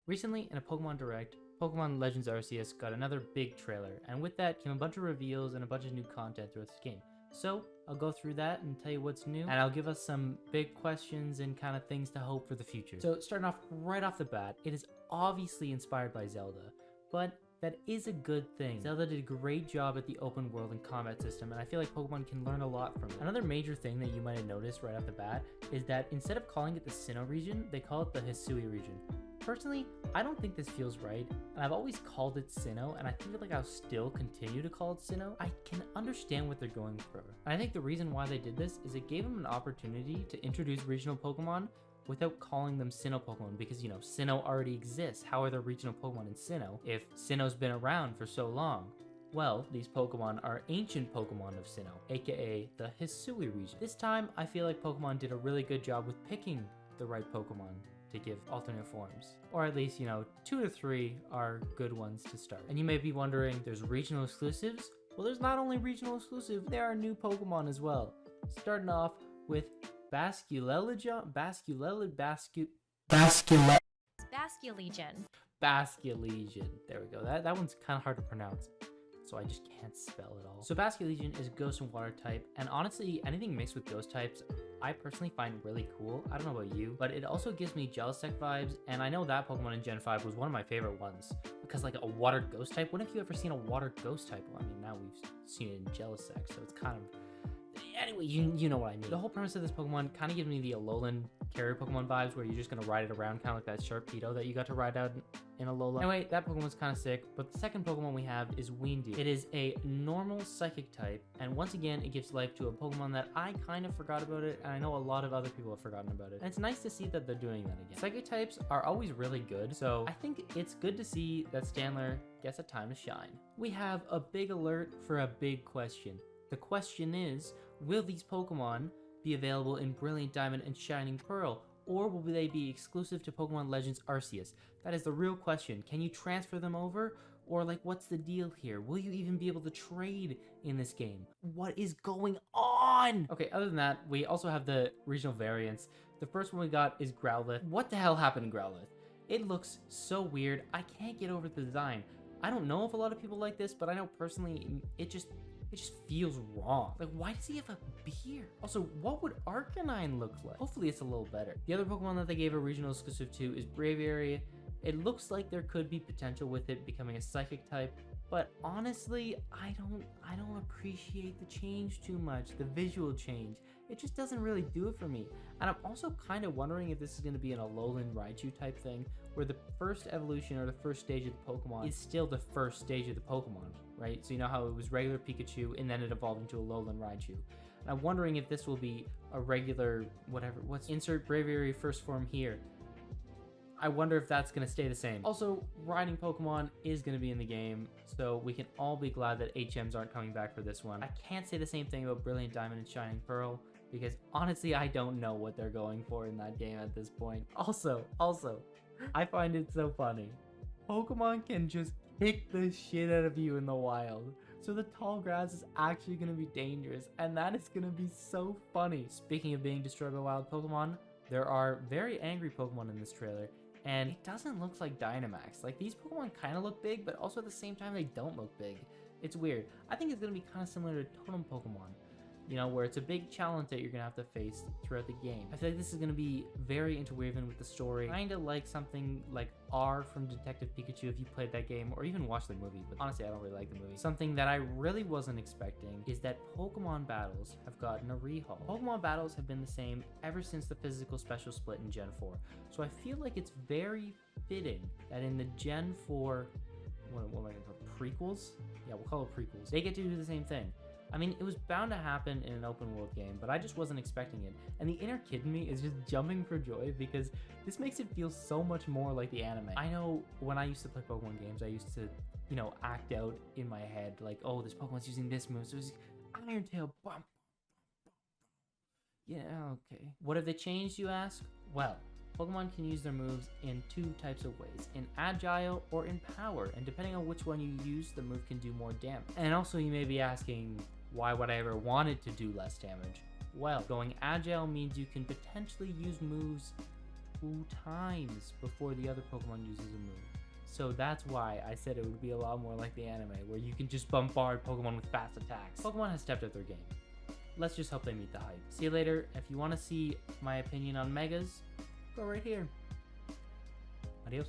Recently, in a Pokemon Direct, Pokemon Legends Arceus got another big trailer, and with that came a bunch of reveals and a bunch of new content throughout the game. So, I'll go through that and tell you what's new, and I'll give us some big questions and kind of things to hope for the future. So, starting off right off the bat, it is obviously inspired by Zelda, but that is a good thing. Zelda did a great job at the open world and combat system, and I feel like Pokemon can learn a lot from it. Another major thing that you might have noticed right off the bat is that instead of calling it the Sinnoh region, they call it the Hisui region. Personally, I don't think this feels right, and I've always called it Sinnoh, and I feel like I'll still continue to call it Sinnoh. I can understand what they're going for, and I think the reason why they did this is it gave them an opportunity to introduce regional Pokemon without calling them Sinnoh Pokemon, because, you know, Sinnoh already exists. How are there regional Pokemon in Sinnoh if Sinnoh's been around for so long? Well, these Pokemon are ancient Pokemon of Sinnoh, aka the Hisui region. This time, I feel like Pokemon did a really good job with picking the right Pokemon to give alternate forms. Or at least, you know, 2 to 3 are good ones to start. And you may be wondering, there's regional exclusives? Well, there's not only regional exclusive, there are new Pokemon as well. Starting off with Basculegion. There we go. That one's kind of hard to pronounce, so I just can't spell it all. So Basculegion is Ghost and Water type, and honestly, anything mixed with Ghost types, I personally find really cool. I don't know about you, but it also gives me Jellicent vibes, and I know that Pokemon in Gen 5 was one of my favorite ones, because like a Water Ghost type, when have you ever seen a Water Ghost type? Well, I mean, now we've seen it in Jellicent, so it's kind of... Anyway, you know what I mean. The whole premise of this Pokemon kind of gives me the Alolan carrier Pokemon vibes, where you're just going to ride it around, kind of like that Sharpedo that you got to ride out in Alola. Anyway, that Pokemon's kind of sick, but the second Pokemon we have is Weendeel. It is a normal Psychic type, and once again, it gives life to a Pokemon that I kind of forgot about it, and I know a lot of other people have forgotten about it. And it's nice to see that they're doing that again. Psychic types are always really good, so I think it's good to see that Stanler gets a time to shine. We have a big alert for a big question. The question is, will these Pokemon be available in Brilliant Diamond and Shining Pearl, or will they be exclusive to Pokemon Legends Arceus? That is the real question. Can you transfer them over? Or like, what's the deal here? Will you even be able to trade in this game? What is going on? Okay, other than that, we also have the regional variants. The first one we got is Growlithe. What the hell happened to Growlithe? It looks so weird. I can't get over the design. I don't know if a lot of people like this, but I know personally it just feels wrong. Like, why does he have a beard? Also, what would Arcanine look like? Hopefully it's a little better. The other Pokemon that they gave a regional exclusive to is Braviary. It looks like there could be potential with it becoming a Psychic type, but honestly, I don't appreciate the change too much, the visual change. It just doesn't really do it for me. And I'm also kind of wondering if this is going to be an Alolan Raichu type thing, where the first evolution or the first stage of the Pokemon is still the first stage of the Pokemon, right? So you know how it was regular Pikachu and then it evolved into Alolan Raichu. And I'm wondering if this will be a regular, insert Braviary first form here. I wonder if that's going to stay the same. Also, riding Pokemon is going to be in the game, so we can all be glad that HMs aren't coming back for this one. I can't say the same thing about Brilliant Diamond and Shining Pearl, because honestly, I don't know what they're going for in that game at this point. Also, I find it so funny. Pokemon can just kick the shit out of you in the wild. So the tall grass is actually going to be dangerous, and that is going to be so funny. Speaking of being destroyed by wild Pokemon, there are very angry Pokemon in this trailer. And it doesn't look like Dynamax. Like, these Pokemon kind of look big, but also at the same time, they don't look big. It's weird. I think it's going to be kind of similar to Totem Pokemon, you know, where it's a big challenge that you're going to have to face throughout the game. I feel like this is going to be very interwoven with the story. Kind of like something like R from Detective Pikachu if you played that game, or even watched the movie, but honestly, I don't really like the movie. Something that I really wasn't expecting is that Pokemon battles have gotten a rehaul. Pokemon battles have been the same ever since the physical special split in Gen 4. So I feel like it's very fitting that in the Gen 4, what am I going to call it? Prequels? Yeah, we'll call it prequels. They get to do the same thing. I mean, it was bound to happen in an open world game, but I just wasn't expecting it. And the inner kid in me is just jumping for joy because this makes it feel so much more like the anime. I know when I used to play Pokemon games, I used to, you know, act out in my head like, oh, this Pokemon's using this move, so it's Iron Tail, bump. Yeah, okay. What have they changed, you ask? Well, Pokemon can use their moves in 2 types of ways, in Agile or in Power, and depending on which one you use, the move can do more damage. And also you may be asking, why would I ever want it to do less damage? Well, going Agile means you can potentially use moves 2 times before the other Pokemon uses a move. So that's why I said it would be a lot more like the anime, where you can just bombard Pokemon with fast attacks. Pokemon has stepped up their game. Let's just hope they meet the hype. See you later. If you want to see my opinion on Megas, go right here. Adios.